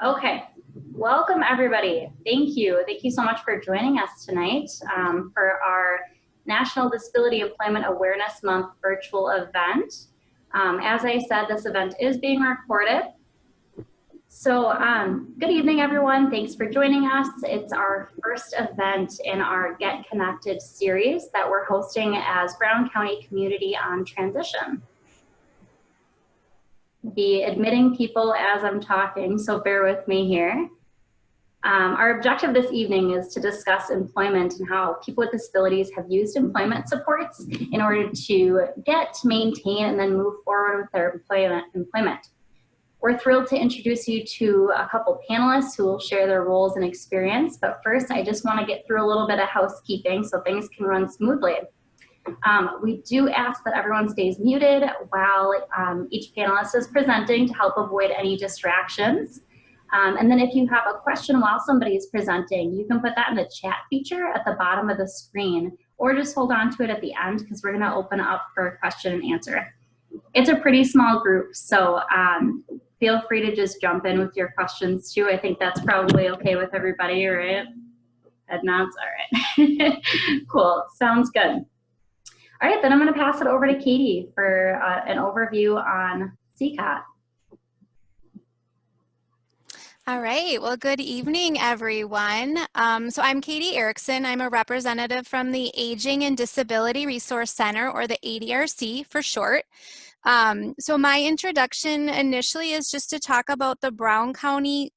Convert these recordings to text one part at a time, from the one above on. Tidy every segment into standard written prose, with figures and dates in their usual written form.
Okay, welcome everybody. Thank you. Thank you so much for joining us tonight for our National Disability Employment Awareness Month virtual event. As I said, this event is being recorded. So good evening, everyone. Thanks for joining us. It's our first event in our Get Connected series that we're hosting as Brown County Community on Transition. Be admitting people as I'm talking, so bear with me here. Our objective this evening is to discuss employment and how people with disabilities have used employment supports in order to get, maintain, and then move forward with their employment. We're thrilled to introduce you to a couple panelists who will share their roles and experience, but first I just want to get through a little bit of housekeeping so things can run smoothly. We do ask that everyone stays muted while each panelist is presenting to help avoid any distractions. And then if you have a question while somebody is presenting, you can put that in the chat feature at the bottom of the screen, or just hold on to it at the end because we're going to open up for a question and answer. It's a pretty small group, so feel free to just jump in with your questions too. I think that's probably okay with everybody, right? Head nods, all right. Cool, sounds good. All right, then I'm going to pass it over to Katie for an overview on CCOT. All right, well, good evening, everyone. So I'm Katie Erickson. I'm a representative from the Aging and Disability Resource Center, or the ADRC for short. So my introduction initially is just to talk about the Brown County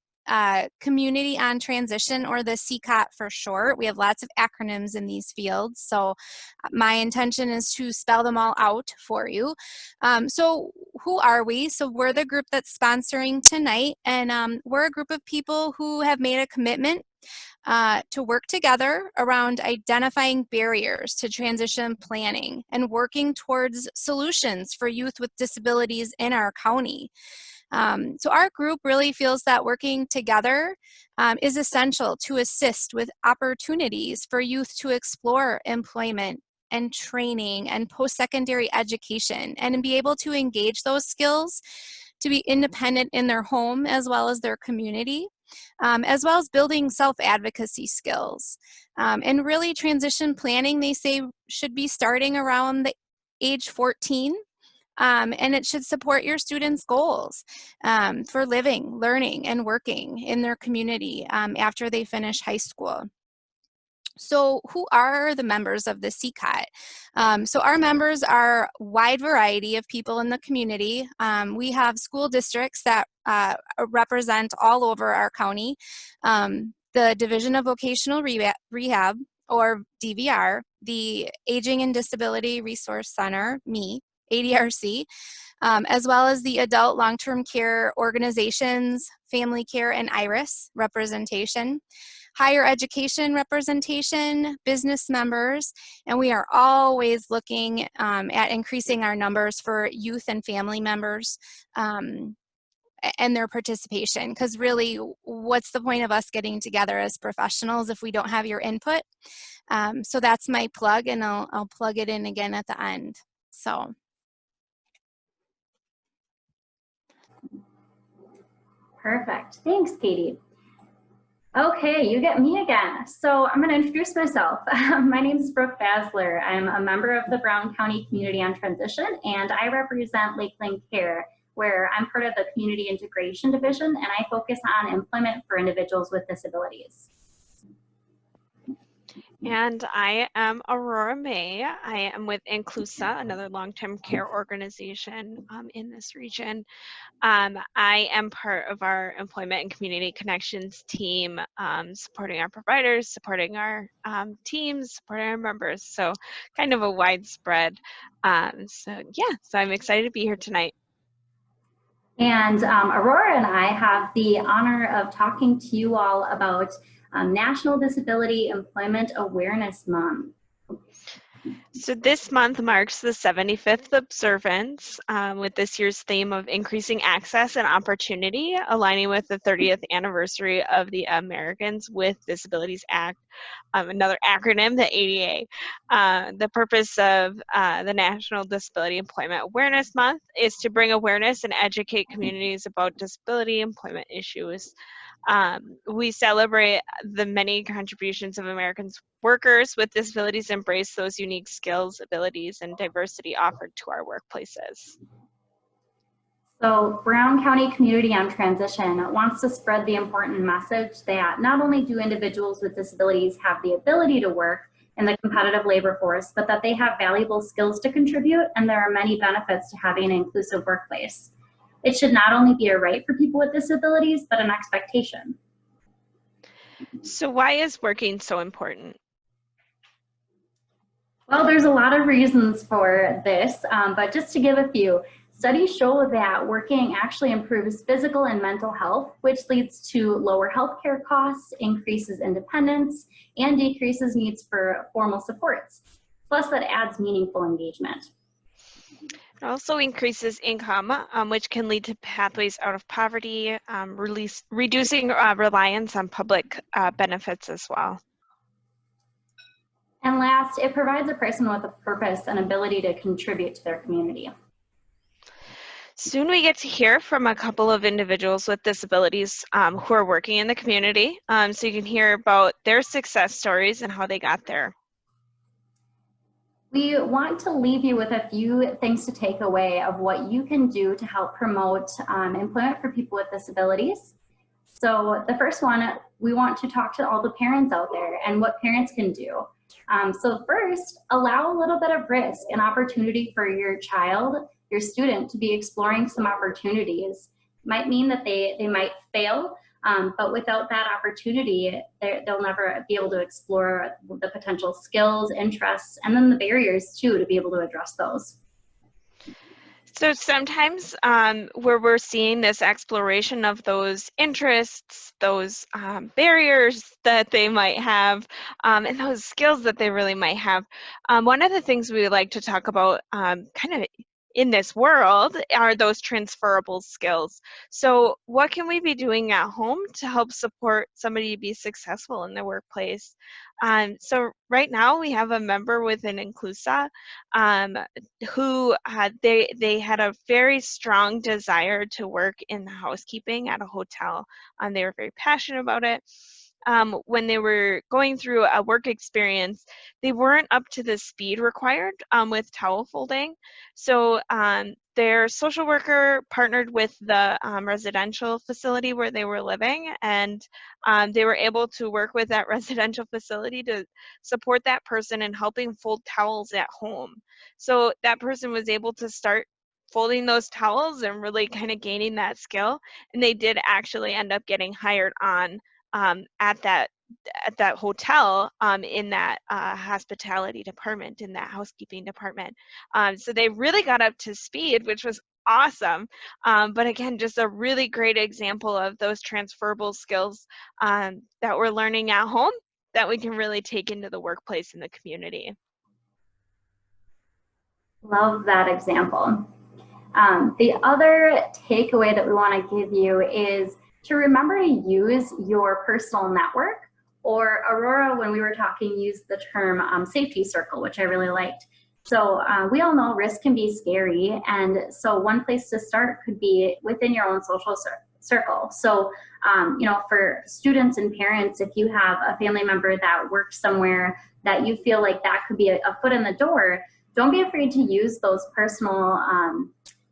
Community on Transition, or the CCOT for short. We have lots of acronyms in these fields, so my intention is to spell them all out for you. So who are we? So we're the group that's sponsoring tonight, and we're a group of people who have made a commitment to work together around identifying barriers to transition planning and working towards solutions for youth with disabilities in our county. So our group really feels that working together is essential to assist with opportunities for youth to explore employment and training and post-secondary education, and be able to engage those skills to be independent in their home as well as their community, as well as building self-advocacy skills. And really, transition planning, they say, should be starting around the age 14. And it should support your students' goals for living, learning, and working in their community after they finish high school. So who are the members of the CCOT? So our members are a wide variety of people in the community. We have school districts that represent all over our county. The Division of Vocational Rehab, or DVR, the Aging and Disability Resource Center, me, ADRC, as well as the adult long-term care organizations, family care, and IRIS representation, higher education representation, business members, and we are always looking at increasing our numbers for youth and family members and their participation, because really, what's the point of us getting together as professionals if we don't have your input? So that's my plug, and I'll plug it in again at the end. So. Perfect. Thanks, Katie. Okay, you get me again. So I'm going to introduce myself. My name is Brooke Basler. I'm a member of the Brown County Community on Transition, and I represent Lakeland Care, where I'm part of the Community Integration Division, and I focus on employment for individuals with disabilities. And I am Aurora May. I am with Inclusa, another long-term care organization in this region. I am part of our Employment and Community Connections team, supporting our providers, supporting our teams, supporting our members. So kind of a widespread. So I'm excited to be here tonight. And Aurora and I have the honor of talking to you all about National Disability Employment Awareness Month. So this month marks the 75th observance with this year's theme of increasing access and opportunity, aligning with the 30th anniversary of the Americans with Disabilities Act, another acronym, the ADA. The purpose of the National Disability Employment Awareness Month is to bring awareness and educate communities about disability employment issues. We celebrate the many contributions of Americans workers with disabilities, embrace those unique skills, abilities, and diversity offered to our workplaces. So Brown County Community on Transition wants to spread the important message that not only do individuals with disabilities have the ability to work in the competitive labor force, but that they have valuable skills to contribute, and there are many benefits to having an inclusive workplace. It should not only be a right for people with disabilities, but an expectation. So why is working so important? Well, there's a lot of reasons for this, but just to give a few, studies show that working actually improves physical and mental health, which leads to lower healthcare costs, increases independence, and decreases needs for formal supports. Plus, that adds meaningful engagement. It also increases income, which can lead to pathways out of poverty, reducing reliance on public benefits as well. And last, it provides a person with a purpose and ability to contribute to their community. Soon we get to hear from a couple of individuals with disabilities who are working in the community, so you can hear about their success stories and how they got there. We want to leave you with a few things to take away of what you can do to help promote employment for people with disabilities. So the first one, we want to talk to all the parents out there and what parents can do. So first, allow a little bit of risk and opportunity for your child, your student, to be exploring some opportunities. Might mean that they might fail, but without that opportunity, they'll never be able to explore the potential skills, interests, and then the barriers too to be able to address those. So sometimes where we're seeing this exploration of those interests, those barriers that they might have, and those skills that they really might have, one of the things we would like to talk about kind of in this world are those transferable skills. So what can we be doing at home to help support somebody to be successful in the workplace? So right now we have a member within Inclusa who they had a very strong desire to work in the housekeeping at a hotel. They were very passionate about it. When they were going through a work experience, they weren't up to the speed required with towel folding. So their social worker partnered with the residential facility where they were living, and they were able to work with that residential facility to support that person in helping fold towels at home. So that person was able to start folding those towels and really kind of gaining that skill, and they did actually end up getting hired on at that hotel in that hospitality department, in that housekeeping department. So they really got up to speed, which was awesome. But again, just a really great example of those transferable skills that we're learning at home that we can really take into the workplace and the community. Love that example. The other takeaway that we want to give you is to remember to use your personal network, or Aurora, when we were talking, used the term safety circle, which I really liked. So we all know risk can be scary, and so one place to start could be within your own social circle. So, you know, for students and parents, if you have a family member that works somewhere that you feel like that could be a foot in the door, don't be afraid to use those personal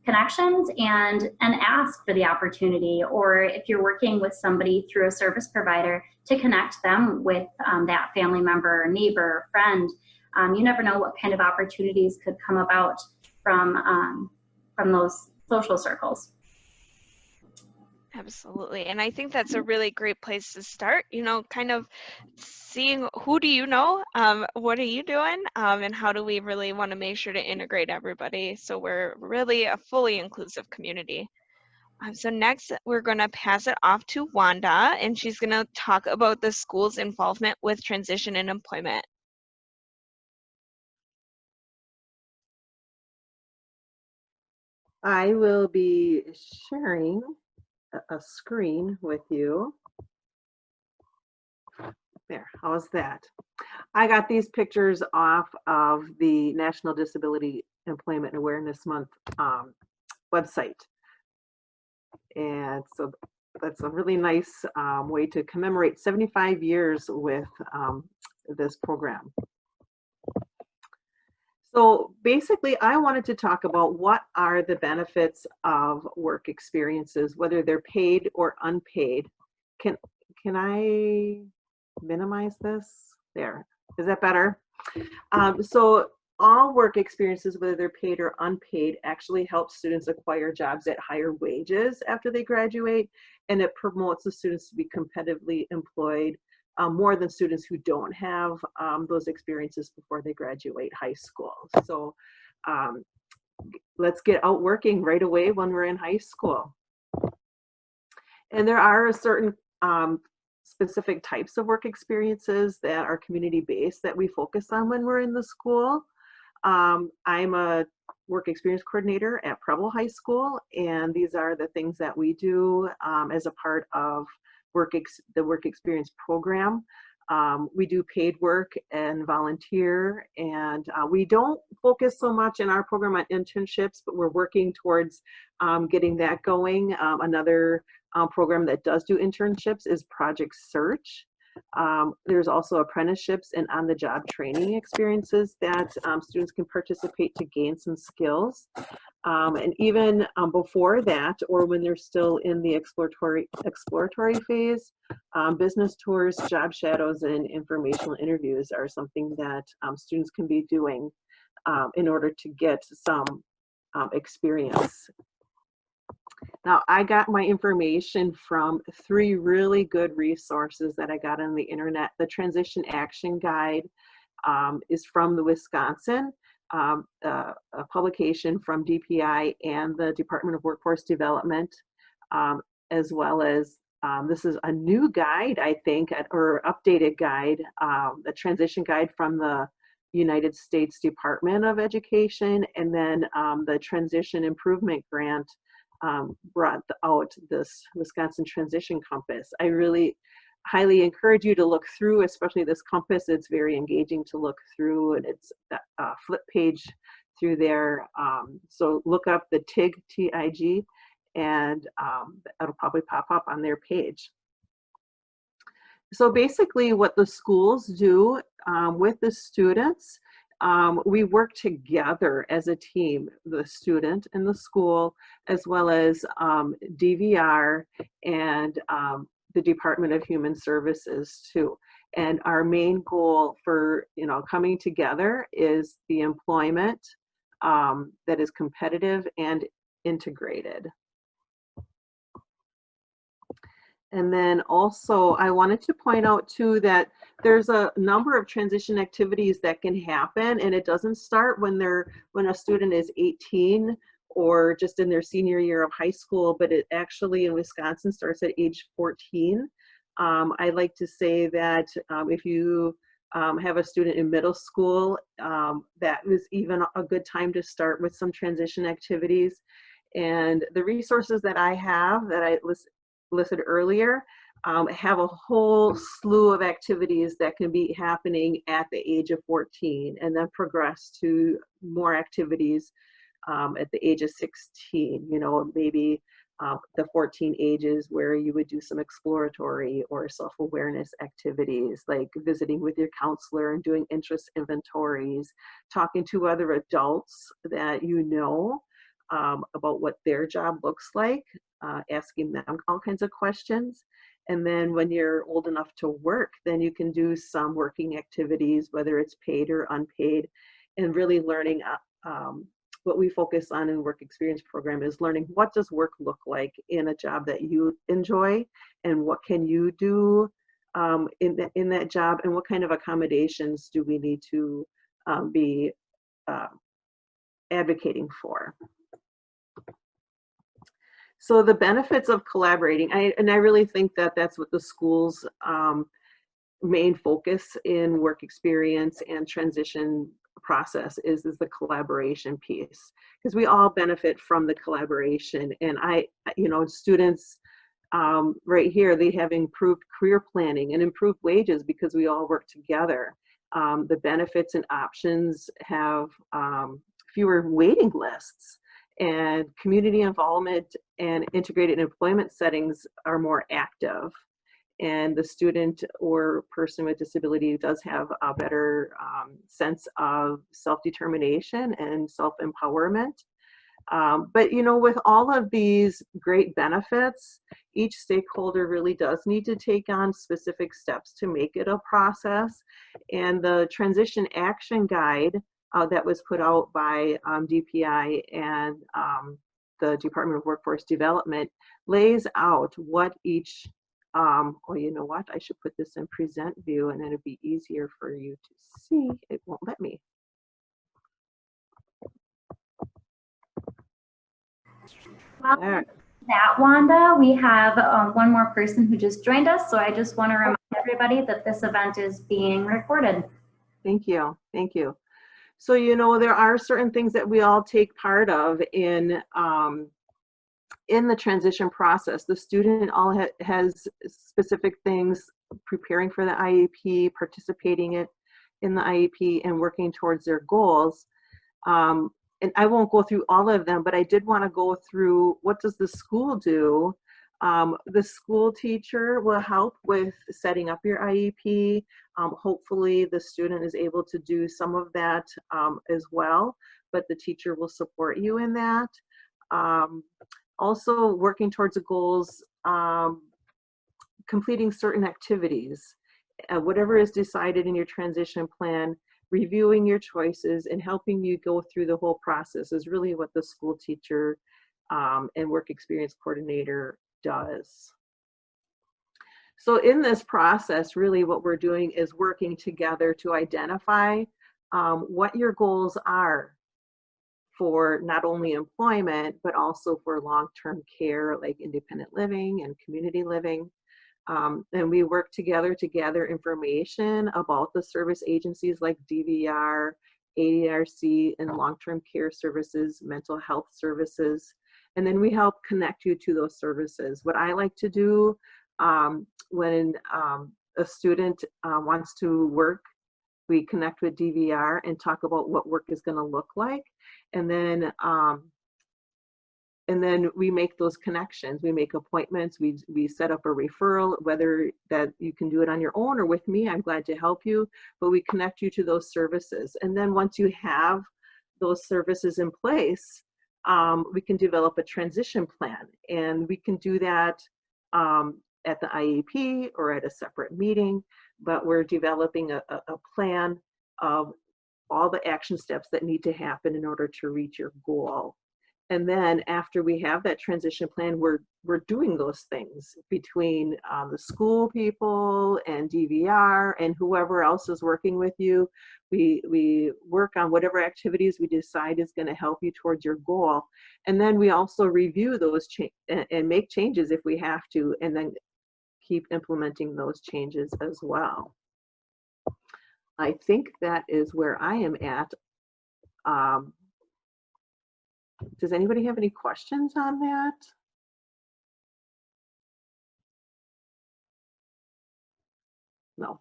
connections and ask for the opportunity, or if you're working with somebody through a service provider, to connect them with that family member, neighbor, friend. You never know what kind of opportunities could come about from those social circles. Absolutely. And I think that's a really great place to start, you know, kind of seeing who do you know, what are you doing, and how do we really want to make sure to integrate everybody so we're really a fully inclusive community. So next, we're going to pass it off to Wanda, and she's going to talk about the school's involvement with transition and employment. I will be sharing a screen with you. There, how's that? I got these pictures off of the National Disability Employment Awareness Month website. And so that's a really nice way to commemorate 75 years with this program. So basically, I wanted to talk about what are the benefits of work experiences, whether they're paid or unpaid. Can I minimize this? There. Is that better? So all work experiences, whether they're paid or unpaid, actually help students acquire jobs at higher wages after they graduate, and it promotes the students to be competitively employed more than students who don't have those experiences before they graduate high school. So let's get out working right away when we're in high school. And there are certain specific types of work experiences that are community-based that we focus on when we're in the school. I'm a work experience coordinator at Preble High School, and these are the things that we do as a part of the work experience program. We do paid work and volunteer, and we don't focus so much in our program on internships, but we're working towards getting that going. Another program that does do internships is Project Search. There's also apprenticeships and on-the-job training experiences that students can participate to gain some skills. And even before that, or when they're still in the exploratory phase, business tours, job shadows, and informational interviews are something that students can be doing in order to get some experience. Now, I got my information from 3 really good resources that I got on the internet. The Transition Action Guide is from the Wisconsin, a publication from DPI and the Department of Workforce Development, as well as this is a new guide, I think, or updated guide, the Transition Guide from the United States Department of Education, and then the Transition Improvement Grant brought out this Wisconsin Transition Compass. I really highly encourage you to look through, especially this compass. It's very engaging to look through, and it's a flip page through there. So look up the TIG, T-I-G, and it'll probably pop up on their page. So basically what the schools do with the students, we work together as a team, the student and the school, as well as DVR and the Department of Human Services too. And our main goal for coming together is the employment that is competitive and integrated. And then also I wanted to point out too that there's a number of transition activities that can happen, and it doesn't start when a student is 18 or just in their senior year of high school, but it actually in Wisconsin starts at age 14. I like to say that if you have a student in middle school, that is even a good time to start with some transition activities. And the resources that I have that I listed earlier have a whole slew of activities that can be happening at the age of 14 and then progress to more activities at the age of 16, maybe the 14 ages where you would do some exploratory or self-awareness activities like visiting with your counselor and doing interest inventories, talking to other adults that about what their job looks like, asking them all kinds of questions. And then when you're old enough to work, then you can do some working activities, whether it's paid or unpaid, and really learning what we focus on in work experience program is learning what does work look like in a job that you enjoy, and what can you do in that job, and what kind of accommodations do we need to be advocating for. So the benefits of collaborating, I really think that that's what the school's main focus in work experience and transition process is the collaboration piece, because we all benefit from the collaboration. And students right here, they have improved career planning and improved wages because we all work together. The benefits and options have fewer waiting lists, and community involvement and integrated employment settings are more active. And the student or person with disability does have a better sense of self-determination and self-empowerment. But with all of these great benefits, each stakeholder really does need to take on specific steps to make it a process. And the transition action guide that was put out by DPI and the Department of Workforce Development lays out what each you know what? I should put this in present view, and then it'd be easier for you to see. It won't let me. Well, that, Wanda, we have one more person who just joined us, so I just want to remind everybody that this event is being recorded. Thank you. Thank you. So, there are certain things that we all take part of in the transition process. The student all has specific things: preparing for the IEP, participating in the IEP, and working towards their goals. And I won't go through all of them, but I did want to go through, what does the school do? The school teacher will help with setting up your IEP. Hopefully the student is able to do some of that as well, but the teacher will support you in that. Also working towards the goals, completing certain activities, whatever is decided in your transition plan, reviewing your choices and helping you go through the whole process is really what the school teacher and work experience coordinator does. So in this process, really what we're doing is working together to identify what your goals are for not only employment, but also for long-term care, like independent living and community living. And we work together to gather information about the service agencies like DVR, ADRC, and long-term care services, mental health services. And then we help connect you to those services. What I like to do when a student wants to work, we connect with DVR and talk about what work is going to look like. And then we make those connections. We make appointments. We set up a referral, whether that you can do it on your own or with me. I'm glad to help you, but we connect you to those services. And then once you have those services in place, we can develop a transition plan. And we can do that at the IEP or at a separate meeting, but we're developing a plan of all the action steps that need to happen in order to reach your goal. And then after we have that transition plan, we're doing those things between the school people and DVR and whoever else is working with you. We work on whatever activities we decide is going to help you towards your goal. And then we also review those and make changes if we have to, and then keep implementing those changes as well. I think that is where I am at. Does anybody have any questions on that? No.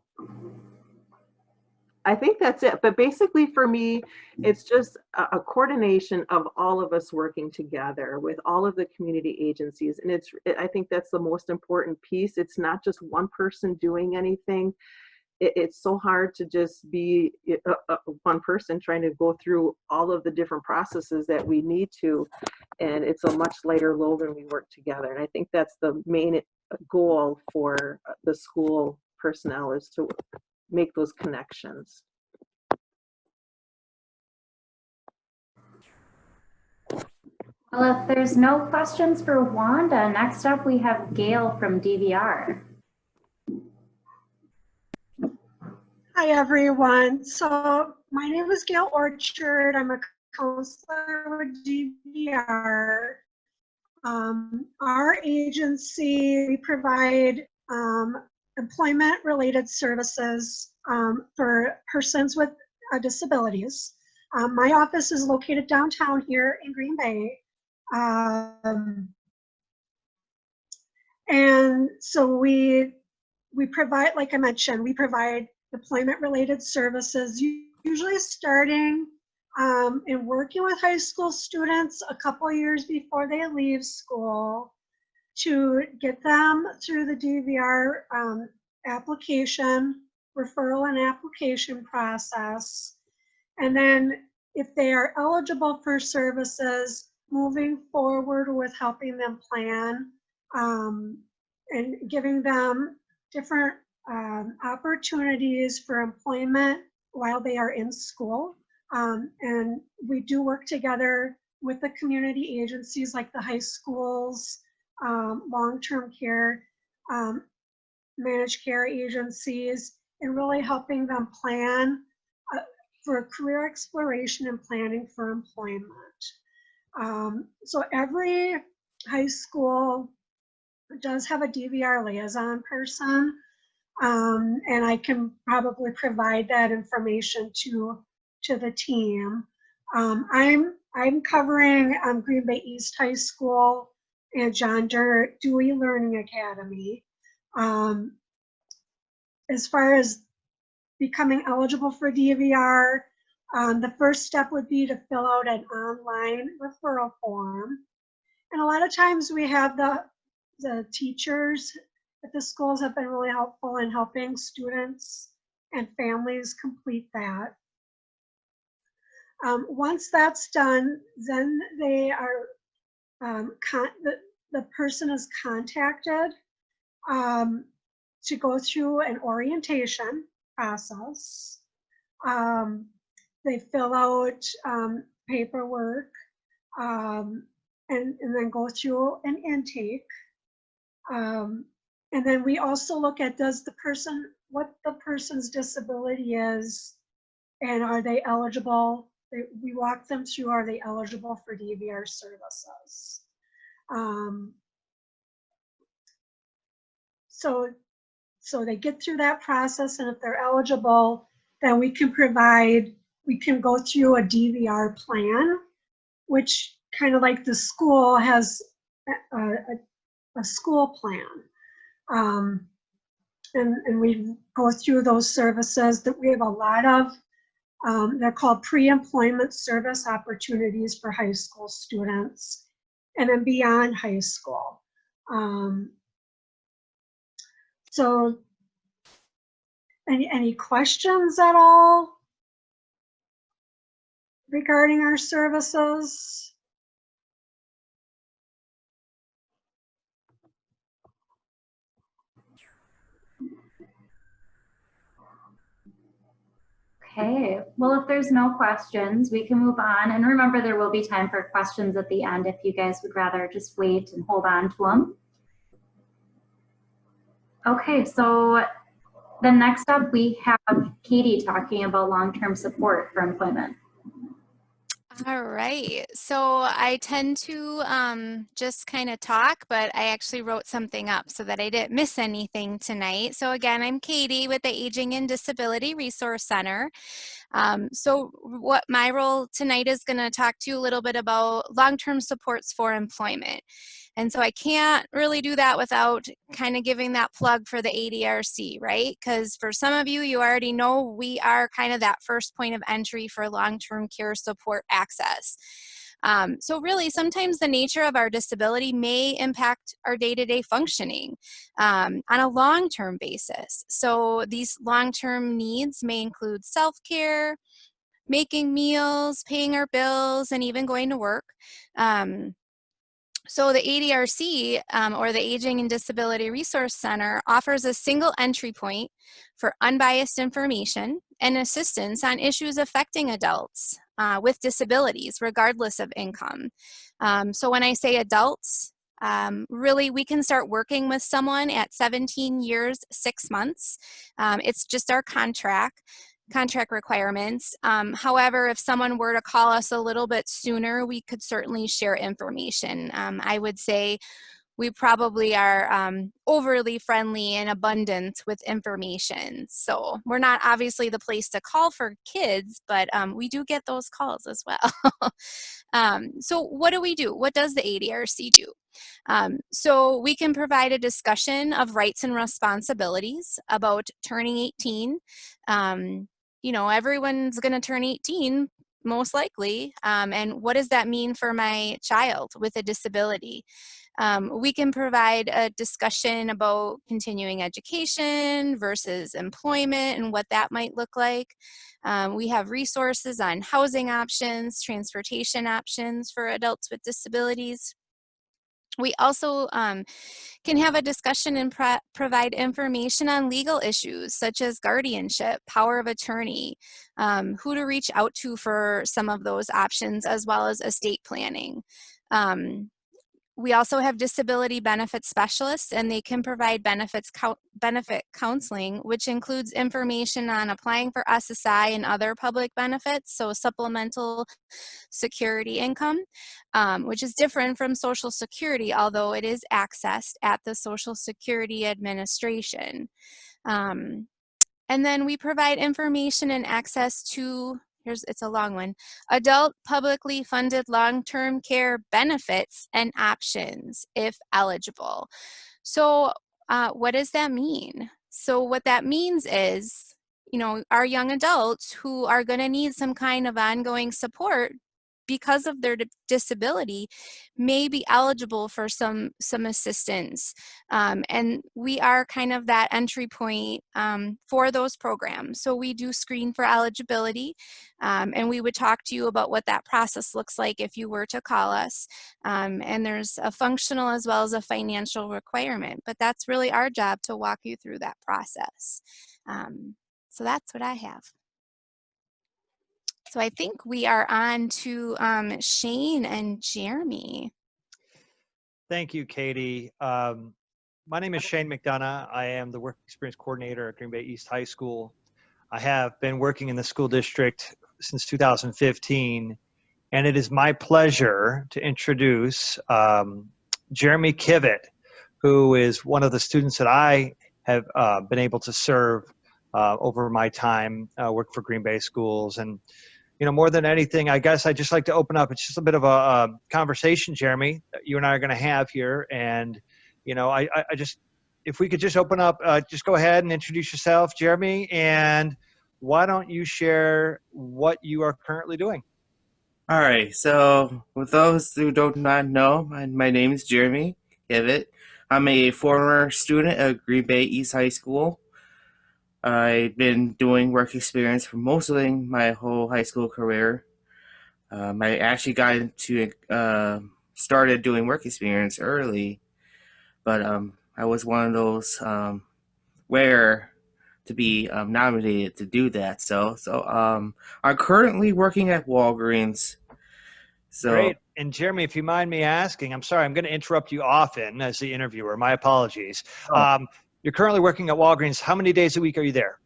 I think that's it. But basically for me, it's just a coordination of all of us working together with all of the community agencies. And I think that's the most important piece. It's not just one person doing anything. It's so hard to just be one person trying to go through all of the different processes that we need to, and it's a much lighter load when we work together. And I think that's the main goal for the school personnel, is to make those connections. Well, if there's no questions for Wanda, next up we have Gail from DVR. Hi, everyone. So my name is Gail Orchard. I'm a counselor with DVR. Our agency, we provide employment-related services for persons with disabilities. My office is located downtown here in Green Bay. And so we provide, like I mentioned, we provide employment-related services, usually starting and working with high school students a couple years before they leave school to get them through the DVR application, referral and application process. And then if they are eligible for services, moving forward with helping them plan and giving them different opportunities for employment while they are in school. And we do work together with the community agencies like the high schools, long-term care, managed care agencies, and really helping them plan for career exploration and planning for employment. So every high school does have a DVR liaison person, and I can probably provide that information to the team. I'm covering Green Bay East High School and John Dewey Learning Academy. As far as becoming eligible for DVR, the first step would be to fill out an online referral form. And a lot of times we have the teachers at the schools have been really helpful in helping students and families complete that. Once that's done, then they are, the person is contacted to go through an orientation process. They fill out paperwork and then go through an intake. And then we also look at what the person's disability is, and are they eligible? We walk them through, are they eligible for DVR services? So they get through that process, and if they're eligible, then we can go through a DVR plan, which kind of like the school has a school plan. And we go through those services that we have a lot of. They're called pre-employment service opportunities for high school students, and then beyond high school. So any questions at all regarding our services? Okay, well, if there's no questions, we can move on. And remember, there will be time for questions at the end if you guys would rather just wait and hold on to them. Okay, so then next up, we have Katie talking about long-term support for employment. All right, so I tend to just kind of talk, but I actually wrote something up so that I didn't miss anything tonight. So again, I'm Katie with the Aging and Disability Resource Center. So what my role tonight is going to talk to you a little bit about long-term supports for employment. And so I can't really do that without kind of giving that plug for the ADRC, right? Because for some of you, you already know we are kind of that first point of entry for long-term care support access. So really, sometimes the nature of our disability may impact our day-to-day functioning on a long-term basis. So these long-term needs may include self-care, making meals, paying our bills, and even going to work. So the ADRC, or the Aging and Disability Resource Center, offers a single entry point for unbiased information and assistance on issues affecting adults with disabilities, regardless of income. So when I say adults, really we can start working with someone at 17 years, 6 months. It's just our contract requirements. However, if someone were to call us a little bit sooner, we could certainly share information. I would say we probably are overly friendly and abundant with information. So we're not obviously the place to call for kids, but we do get those calls as well. So what do we do? What does the ADRC do? So we can provide a discussion of rights and responsibilities about turning 18. You know, everyone's going to turn 18 most likely. And what does that mean for my child with a disability? We can provide a discussion about continuing education versus employment and what that might look like. We have resources on housing options, transportation options for adults with disabilities. We also can have a discussion and provide information on legal issues such as guardianship, power of attorney, who to reach out to for some of those options, as well as estate planning. We also have disability benefit specialists, and they can provide benefit counseling, which includes information on applying for SSI and other public benefits, so supplemental security income, which is different from Social Security, although it is accessed at the Social Security Administration. And then we provide information and access to, it's a long one, adult publicly funded long-term care benefits and options if eligible. So what does that mean? So what that means is, you know, our young adults who are going to need some kind of ongoing support because of their disability may be eligible for some assistance. And we are kind of that entry point for those programs. So we do screen for eligibility, and we would talk to you about what that process looks like if you were to call us. And there's a functional as well as a financial requirement, but that's really our job to walk you through that process. So that's what I have. So I think we are on to Shane and Jeremy. Thank you, Katie. My name is Shane McDonough. I am the Work Experience Coordinator at Green Bay East High School. I have been working in the school district since 2015, and it is my pleasure to introduce Jeremy Kivett, who is one of the students that I have been able to serve over my time, work for Green Bay Schools. And you know, more than anything, I guess I'd just like to open up. It's just a bit of a conversation, Jeremy, that you and I are going to have here. And, you know, I just, if we could just open up, just go ahead and introduce yourself, Jeremy, and why don't you share what you are currently doing? All right, so with those who do not know, my name is Jeremy Kivett. I'm a former student at Green Bay East High School. I've been doing work experience for mostly my whole high school career. I actually got into started doing work experience early, but I was one of those rare to be nominated to do that. So I'm currently working at Walgreens. So, great. And Jeremy, if you mind me asking, I'm sorry, I'm going to interrupt you often as the interviewer. My apologies. You're currently working at Walgreens. How many days a week are you there?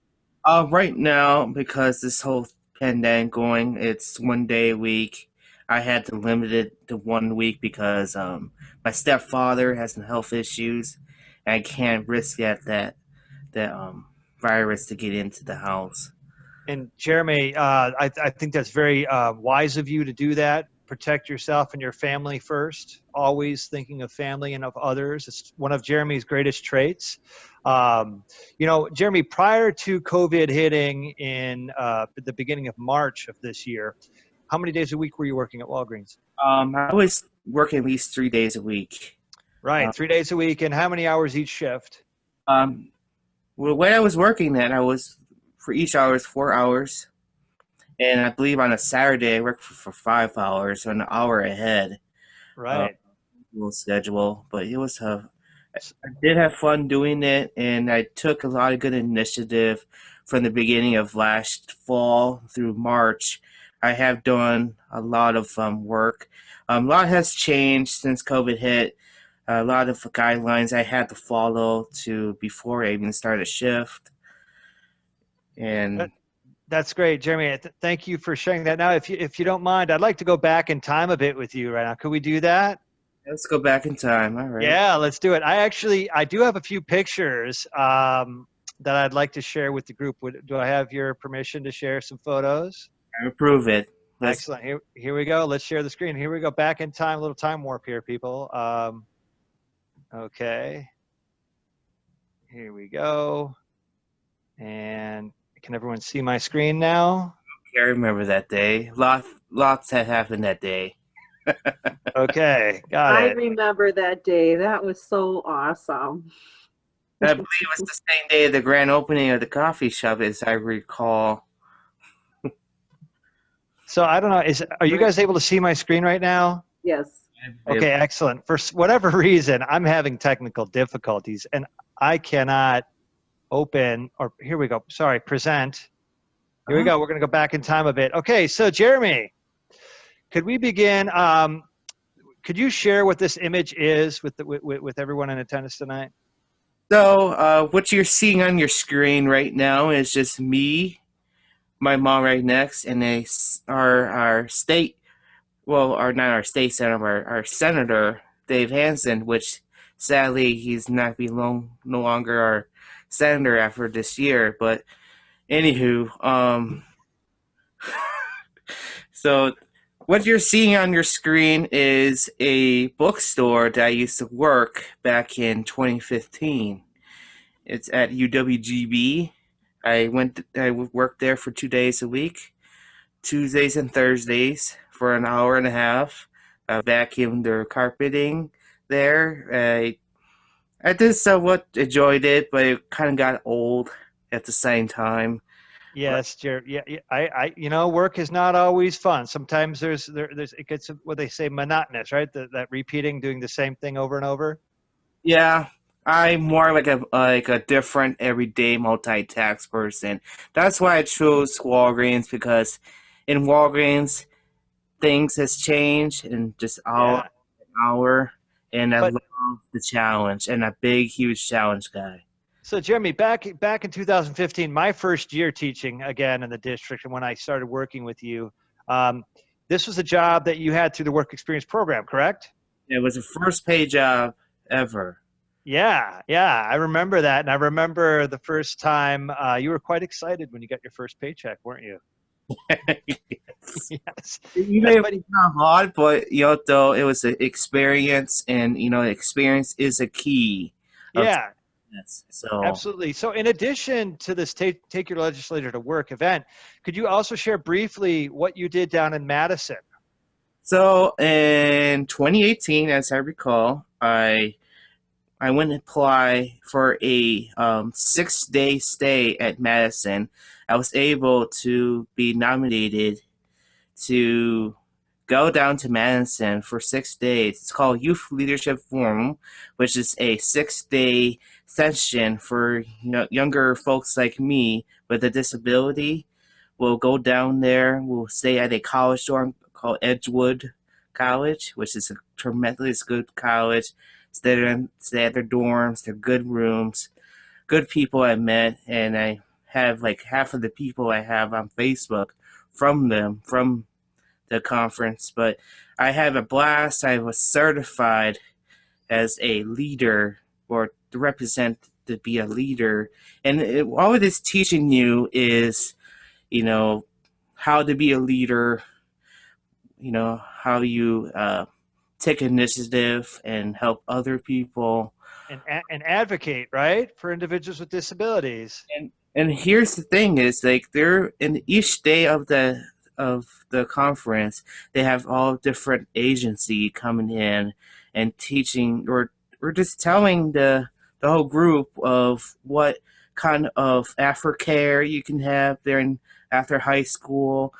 Right now, because this whole pandemic going, it's 1 day a week. I had to limit it to 1 week because my stepfather has some health issues, and I can't risk that virus to get into the house. And Jeremy, I think that's very wise of you to do that. Protect yourself and your family first, always thinking of family and of others. It's one of Jeremy's greatest traits. You know, Jeremy, prior to COVID hitting in the beginning of March of this year, how many days a week were you working at Walgreens? I was working at least 3 days a week. Right, 3 days a week. And how many hours each shift? Well, when I was working that, I was, for each hour is 4 hours. And I believe on a Saturday, I worked for 5 hours, so an hour ahead. Right. Little schedule, but it was I did have fun doing it, and I took a lot of good initiative from the beginning of last fall through March. I have done a lot of work. A lot has changed since COVID hit. A lot of guidelines I had to follow before I even started a shift. And that's great, Jeremy. Thank you for sharing that. Now, if you don't mind, I'd like to go back in time a bit with you right now. Could we do that? Let's go back in time. All right. Yeah, let's do it. I do have a few pictures that I'd like to share with the group. Do I have your permission to share some photos? I approve it. Let's. Excellent. Here we go. Let's share the screen. Here we go. Back in time, a little time warp here, people. Okay. Here we go. And can everyone see my screen now? I remember that day. Lots had happened that day. Okay, got I it. remember that day. That was so awesome. I believe it was the same day of the grand opening of the coffee shop, as I recall. So I don't know. Are you guys able to see my screen right now? Yes. Okay, excellent. For whatever reason, I'm having technical difficulties and I cannot open, or here we go. Sorry, present. Here we go. We're going to go back in time a bit. Okay, so Jeremy, could we begin? Could you share what this image is with everyone in attendance tonight? So, what you're seeing on your screen right now is just me, my mom right next, and our state, well, not our state senator, our senator, Dave Hansen, which sadly he's not no longer our senator after this year. But anywho, so what you're seeing on your screen is a bookstore that I used to work back in 2015. It's at UWGB. I worked there for 2 days a week, Tuesdays and Thursdays for an hour and a half. I vacuumed their carpeting there. I did somewhat enjoyed it, but it kind of got old at the same time. Yes, Jeremy. Yeah, work is not always fun. Sometimes there's it gets what they say monotonous, right? That repeating, doing the same thing over and over. Yeah, I'm more like a different everyday multitask person. That's why I chose Walgreens, because in Walgreens things has changed in just hour hour, and I love the challenge, and a big huge challenge guy. So Jeremy, back in 2015, my first year teaching again in the district, and when I started working with you, this was a job that you had through the work experience program, correct? It was the first paid job ever. Yeah, I remember that, and I remember the first time you were quite excited when you got your first paycheck, weren't you? Yes. You may have been odd, but though it was an experience, and experience is a key. Yeah. So Absolutely. So in addition to this Take Your Legislator to Work event, could you also share briefly what you did down in Madison? So in 2018, as I recall, I went and apply for a 6-day stay at Madison. I was able to be nominated to go down to Madison for 6 days. It's called Youth Leadership Forum, which is a 6-day session for younger folks like me with a disability. We'll go down there. We'll stay at a college dorm called Edgewood College, which is a tremendous good college. Stay at their dorms, their good rooms, good people I met, and I have like half of the people I have on Facebook from the conference. But I had a blast. I was certified as a leader, or to be a leader, and all it is teaching you is how to be a leader, how you take initiative and help other people And advocate, right, for individuals with disabilities. And here's the thing: is like they're in each day of the conference, they have all different agency coming in and teaching, or just telling the whole group of what kind of aftercare you can have after high school,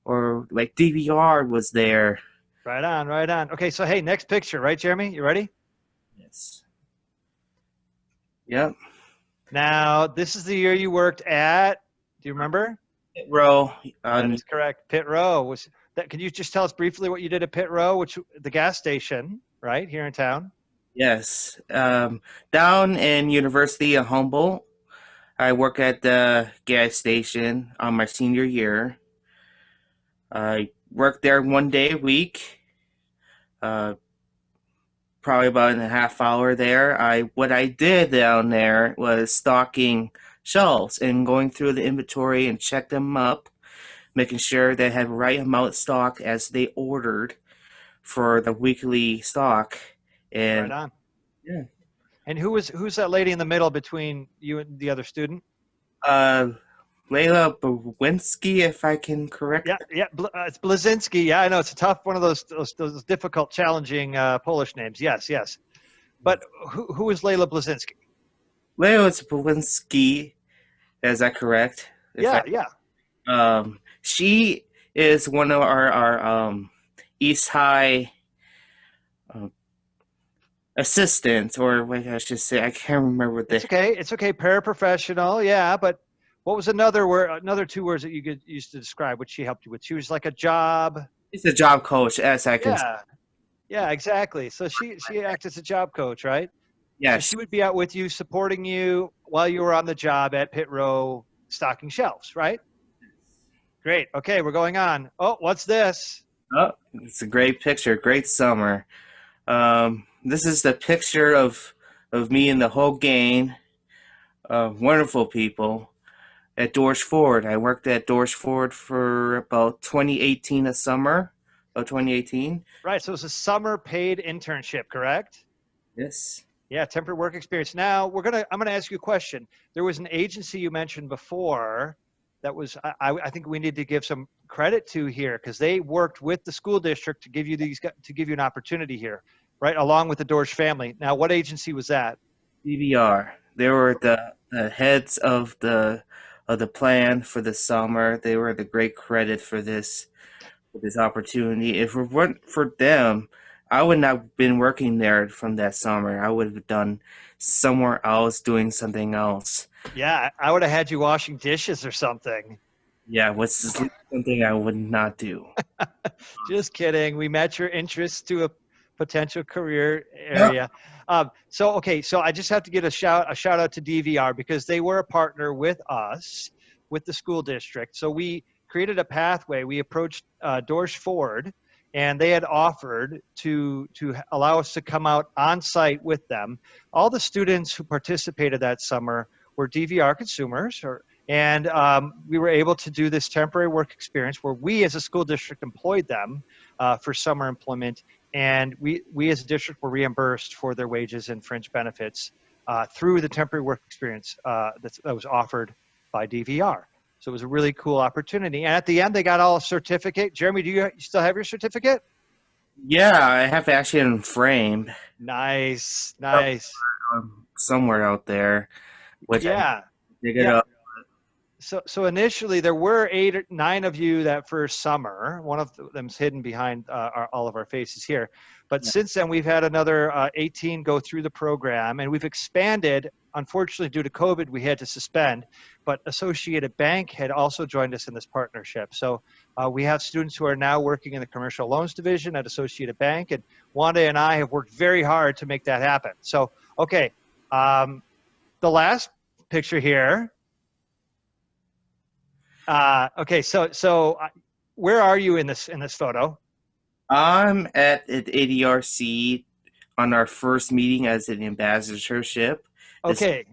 or like DVR was there. Right on. Okay, so hey, next picture, right, Jeremy? You ready? Yes. Yep. Now, this is the year you worked at, do you remember? Pit Row. That is correct. Pit Row. Can you just tell us briefly what you did at Pit Row, which the gas station, right, here in town? Yes. Down in University of Humboldt, I work at the gas station on my senior year. I worked there 1 day a week. probably about in a half hour there. What I did down there was stocking shelves and going through the inventory and check them up, making sure they had the right amount stocked as they ordered for the weekly stock. And Right on. yeah. And who's that lady in the middle between you and the other student? Layla Bawinski, if I can correct. Yeah, it's Blazinski. Yeah, I know it's a tough one of those difficult, challenging Polish names. Yes. But who is Layla Blazinski? Layla Bawinski, is that correct? Yeah. She is one of our East High assistants, or what I should say, I can't remember the. It's okay. Paraprofessional. Yeah, but what was another two words that you could use to describe what she helped you with? She was like a job. She's a job coach, as I can. Yeah, exactly. So she acts as a job coach, right? Yes. So she would be out with you, supporting you while you were on the job at Pit Row, stocking shelves, right? Great. Okay, we're going on. Oh, what's this? Oh, it's a great picture. Great summer. This is the picture of me and the whole gang of wonderful people at Dorsch Ford. I worked at Dorsch Ford for about 2018, a summer of 2018. Right. So it's a summer paid internship, correct? Yes. Yeah, temporary work experience. Now I'm gonna ask you a question. There was an agency you mentioned before that was I think we need to give some credit to here, because they worked with the school district to give you an opportunity here, right? Along with the Dorsch family. Now, what agency was that? DVR. They were the heads of the plan for the summer. They were the great credit for this opportunity. If it weren't for them, I would not have been working there from that summer. I would have done somewhere else, doing something else. Yeah, I would have had you washing dishes or something. Yeah, what's something I would not do. Just kidding. We match your interests to a potential career area. So I just have to get a shout out to DVR, because they were a partner with us, with the school district. So we created a pathway. We approached Dorsch Ford, and they had offered to allow us to come out on site with them. All the students who participated that summer were DVR consumers, and we were able to do this temporary work experience where we as a school district employed them for summer employment, and we as a district were reimbursed for their wages and fringe benefits through the temporary work experience that was offered by DVR. So it was a really cool opportunity. And at the end, they got all a certificate. Jeremy, do you still have your certificate? Yeah, I have actually in frame. Nice. Somewhere out there. Which yeah. Dig it up. So initially there were 8 or 9 of you that first summer. One of them's hidden behind all of our faces here. But since then, we've had another 18 go through the program, and we've expanded. Unfortunately, due to COVID, we had to suspend. But Associated Bank had also joined us in this partnership. So we have students who are now working in the commercial loans division at Associated Bank, and Wanda and I have worked very hard to make that happen. So, okay, the last picture here. Okay, so where are you in this photo? I'm at ADRC on our first meeting as an ambassadorship. Okay.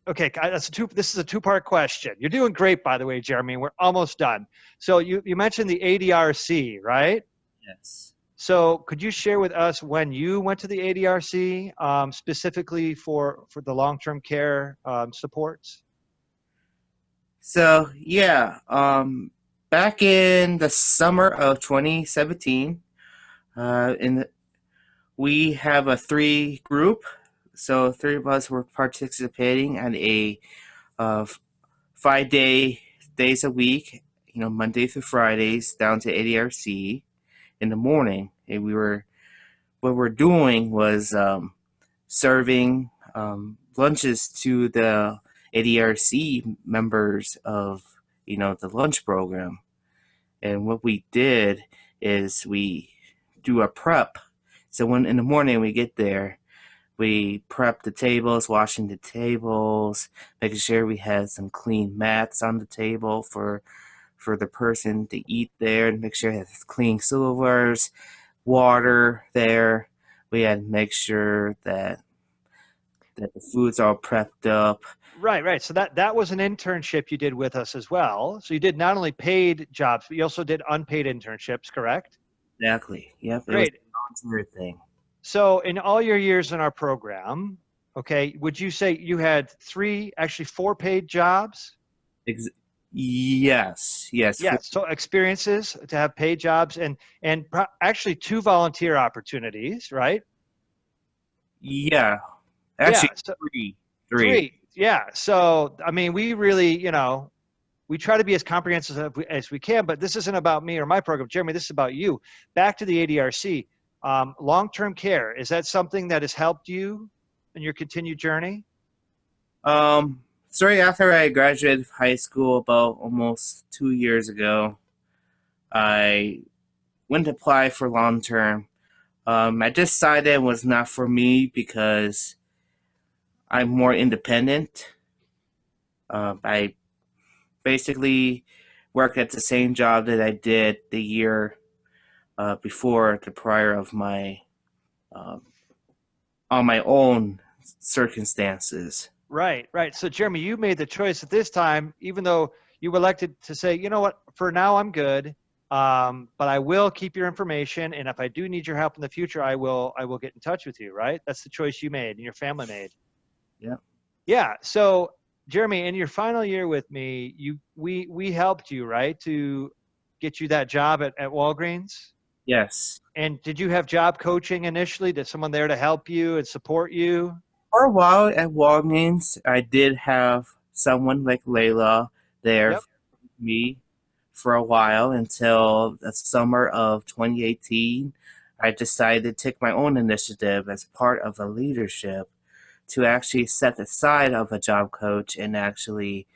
This is a two-part question. You're doing great, by the way, Jeremy. We're almost done. So you mentioned the ADRC, right? Yes. So could you share with us when you went to the ADRC, specifically for the long-term care supports? So yeah, back in the summer of 2017, we have a 3 group. So 3 of us were participating in a 5 days a week, Monday through Fridays, down to ADRC in the morning. And what we're doing was serving lunches to the ADRC members of the lunch program. And what we did is we do a prep. So when in the morning we get there, we prep the tables, washing the tables, making sure we had some clean mats on the table for the person to eat there, and make sure it has clean silverwares, water there. We had to make sure that the food's all prepped up. Right, right. So that was an internship you did with us as well. So you did not only paid jobs, but you also did unpaid internships, correct? Exactly. Yep. It was Great. a volunteer thing. So in all your years in our program, okay, would you say you had actually four paid jobs? Ex- yes. Yes. Yes. So experiences to have paid jobs and actually two volunteer opportunities, right? Yeah. Yeah. Actually, So three. three. Yeah. So I mean, we really, we try to be as comprehensive as we can, but this isn't about me or my program. Jeremy, this is about you. Back to the ADRC. Long-term care, is that something that has helped you in your continued journey? So right after I graduated high school, about almost 2 years ago, I went to apply for long term. I decided it was not for me because I'm more independent. I basically worked at the same job that I did the year before the prior of my um, on my own circumstances. Right, right. So, Jeremy, you made the choice at this time, even though you elected to say, you know what, for now I'm good, but I will keep your information, and if I do need your help in the future, I will get in touch with you. Right? That's the choice you made and your family made. Yeah. Yeah. So, Jeremy, in your final year with me, we helped you, right, to get you that job at Walgreens. Yes. And did you have job coaching initially? Did someone there to help you and support you? For a while at Walgreens, I did have someone like Layla there Yep. for me for a while until the summer of 2018. I decided to take my own initiative as part of a leadership to actually set aside of a job coach and actually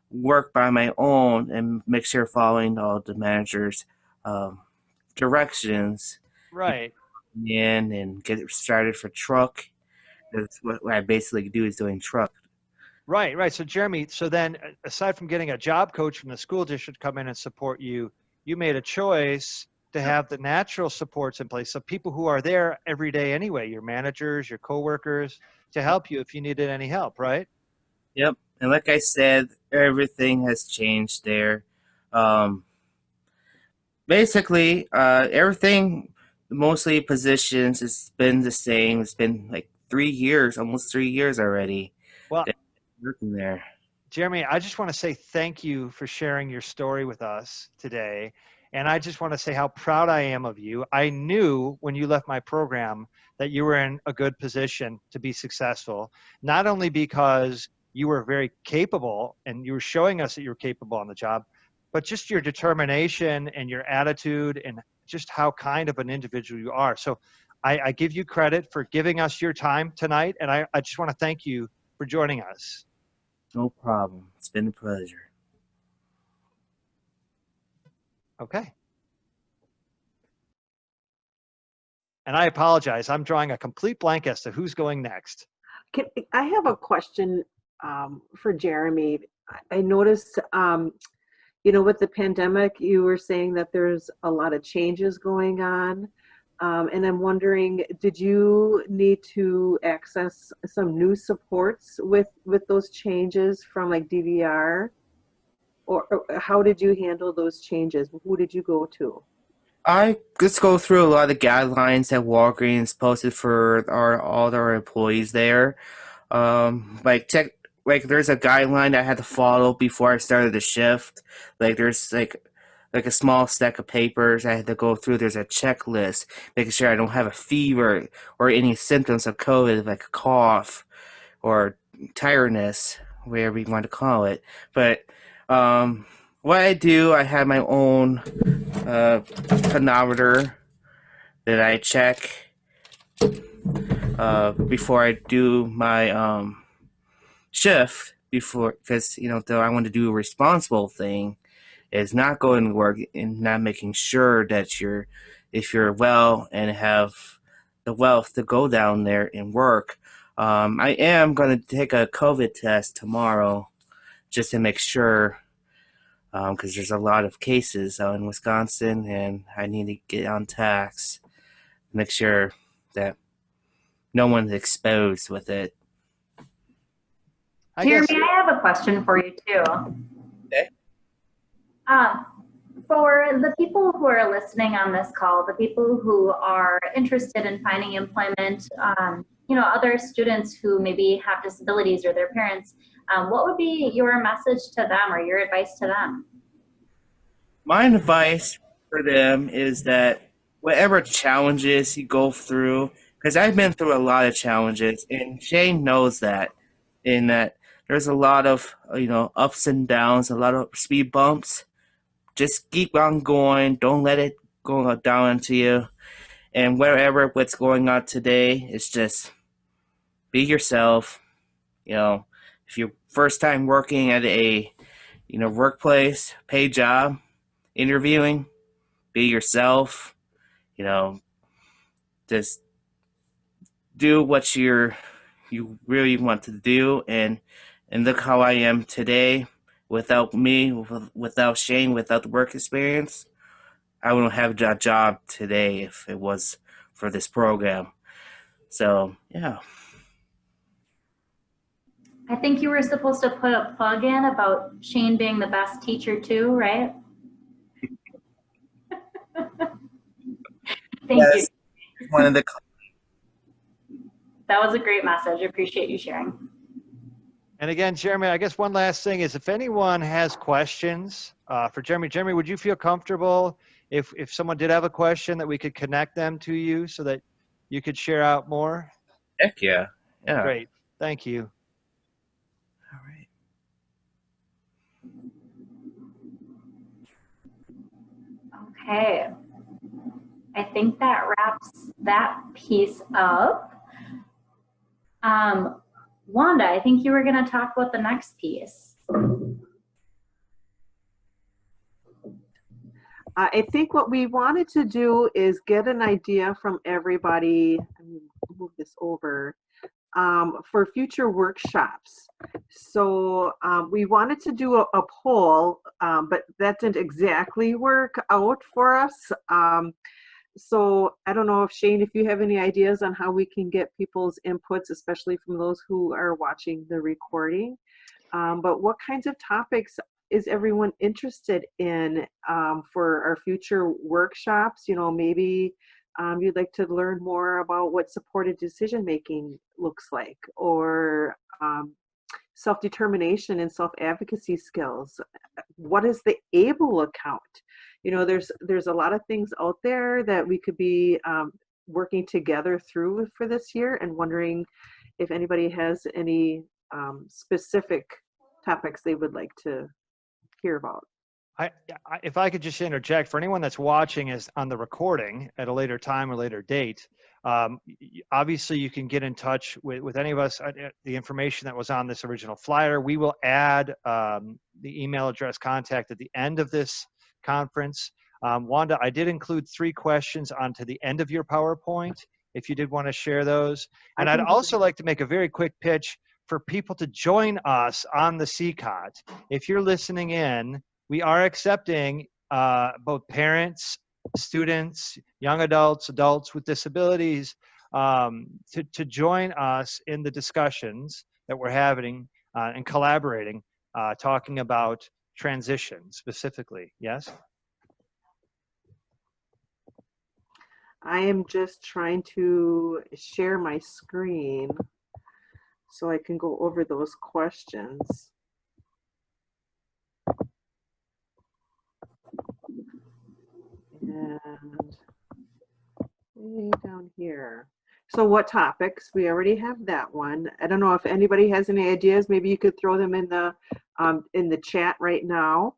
work by my own and make sure following all the manager's um, directions Right. in and get it started for truck. That's what I basically do is doing truck. Right, right. So Jeremy, so then aside from getting a job coach from the school district to come in and support you, you made a choice to have the natural supports in place. So people who are there every day anyway, your managers, your coworkers, to help you if you needed any help, right? Yep. And like I said, everything has changed there. Um, basically, everything, mostly positions, has been the same. It's been like 3 years, almost 3 years already Well, that I'm working there. Jeremy, I just want to say thank you for sharing your story with us today. And I just want to say how proud I am of you. I knew when you left my program that you were in a good position to be successful, not only because you were very capable and you were showing us that you were capable on the job, but just your determination and your attitude and just how kind of an individual you are. So I give you credit for giving us your time tonight. And I just want to thank you for joining us. No problem. It's been a pleasure. Okay. And I apologize. I'm drawing a complete blank as to who's going next. I have a question for Jeremy. I noticed, with the pandemic, you were saying that there's a lot of changes going on. And I'm wondering, did you need to access some new supports with those changes from like DVR? Or how did you handle those changes? Who did you go to? I just go through a lot of guidelines that Walgreens posted for all our employees there. Like there's a guideline I had to follow before I started the shift. Like there's like a small stack of papers I had to go through. There's a checklist, making sure I don't have a fever or any symptoms of COVID, like a cough or tiredness, whatever you want to call it. But what I do, I have my own chronometer that I check before I do my shift. Before, because though I want to do a responsible thing, is not going to work and not making sure that if you're well and have the wealth to go down there and work. I am going to take a COVID test tomorrow just to make sure, because there's a lot of cases out in Wisconsin, and I need to get on tax, make sure that no one's exposed with it. I Jeremy, guess, I have a question for you too. Okay. For the people who are listening on this call, the people who are interested in finding employment, other students who maybe have disabilities or their parents, what would be your message to them or your advice to them? My advice for them is that whatever challenges you go through, because I've been through a lot of challenges, and Shane knows that, in that there's a lot of ups and downs, a lot of speed bumps. Just keep on going. Don't let it go down into you. And wherever what's going on today, is just be yourself. If you're first time working at a workplace, paid job, interviewing, be yourself. You know, just do what you really want to do, and look how I am today. Without me, without Shane, without the work experience, I wouldn't have a job today if it was for this program. So yeah. I think you were supposed to put a plug in about Shane being the best teacher too, right? Thank you. One of the That was a great message. I appreciate you sharing. and again, Jeremy, I guess one last thing is if anyone has questions for Jeremy, would you feel comfortable if someone did have a question that we could connect them to you so that you could share out more? heck yeah. Yeah. Great. Thank you. All right. Okay. I think that wraps that piece up. Wanda, I think you were going to talk about the next piece. I think what we wanted to do is get an idea from everybody. Let me move this over. For future workshops. So we wanted to do a poll, but that didn't exactly work out for us. So I don't know if Shane, if you have any ideas on how we can get people's inputs, especially from those who are watching the recording. But what kinds of topics is everyone interested in for our future workshops? Maybe you'd like to learn more about what supported decision making looks like, or self-determination and self-advocacy skills. What is the ABLE account? There's a lot of things out there that we could be working together through for this year, and wondering if anybody has any specific topics they would like to hear about. If I could just interject, for anyone that's watching is on the recording at a later time or later date, obviously you can get in touch with any of us. The information that was on this original flyer, we will add the email address contact at the end of this conference. Wanda, I did include 3 questions onto the end of your PowerPoint, if you did want to share those. And I'd also like to make a very quick pitch for people to join us on the CCOT. If you're listening in, we are accepting both parents, students, young adults, adults with disabilities to join us in the discussions that we're having and collaborating, talking about transition specifically. Yes? I am just trying to share my screen so I can go over those questions. And way down here. So what topics? We already have that one. I don't know if anybody has any ideas. Maybe you could throw them in the chat right now.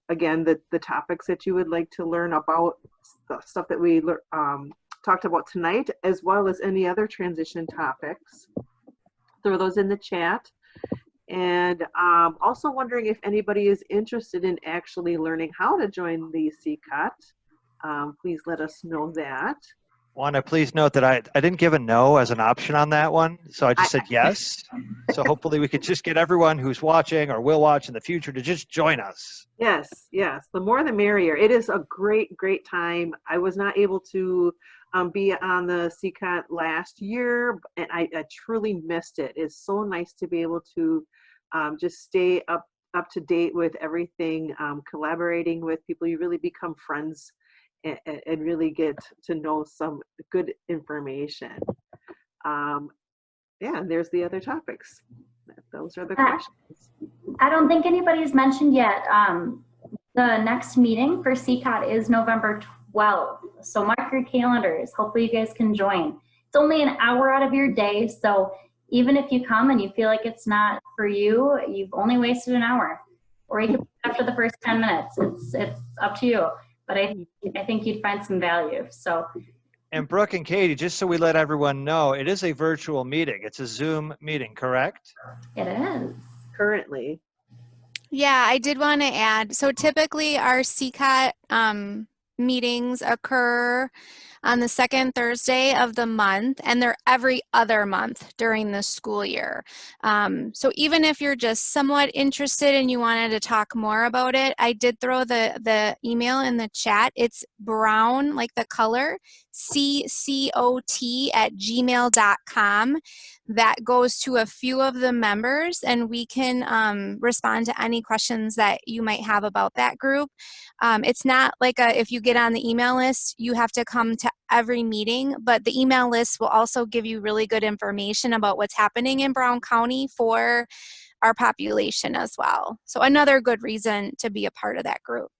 Again, the topics that you would like to learn about, the stuff that we talked about tonight, as well as any other transition topics. Throw those in the chat. And also wondering if anybody is interested in actually learning how to join the CCOT. Please let us know that. Want to please note that I didn't give a no as an option on that one, so I just said yes. So hopefully we could just get everyone who's watching or will watch in the future to just join us. Yes, yes. The more the merrier. It is a great, great time. I was not able to be on the CCOT last year, and I truly missed it. It's so nice to be able to just stay up to date with everything, collaborating with people. You really become friends and really get to know some good information. Yeah, and there's the other topics. Those are the questions. I don't think anybody's mentioned yet. The next meeting for CCOT is November 12th. So mark your calendars. Hopefully you guys can join. It's only an hour out of your day. So even if you come and you feel like it's not for you, you've only wasted an hour. Or you can after the first 10 minutes. It's up to you. But I think you'd find some value. So. And Brooke and Katie, just so we let everyone know, it is a virtual meeting. It's a Zoom meeting, correct? It is. Currently. Yeah, I did want to add, so typically our CCOT meetings occur on the second Thursday of the month, and they're every other month during the school year. So even if you're just somewhat interested and you wanted to talk more about it, I did throw the email in the chat. It's brown, like the color, CCOT@gmail.com. That goes to a few of the members, and we can respond to any questions that you might have about that group. It's not like if you get on the email list, you have to come to every meeting, but the email list will also give you really good information about what's happening in Brown County for our population as well. So another good reason to be a part of that group.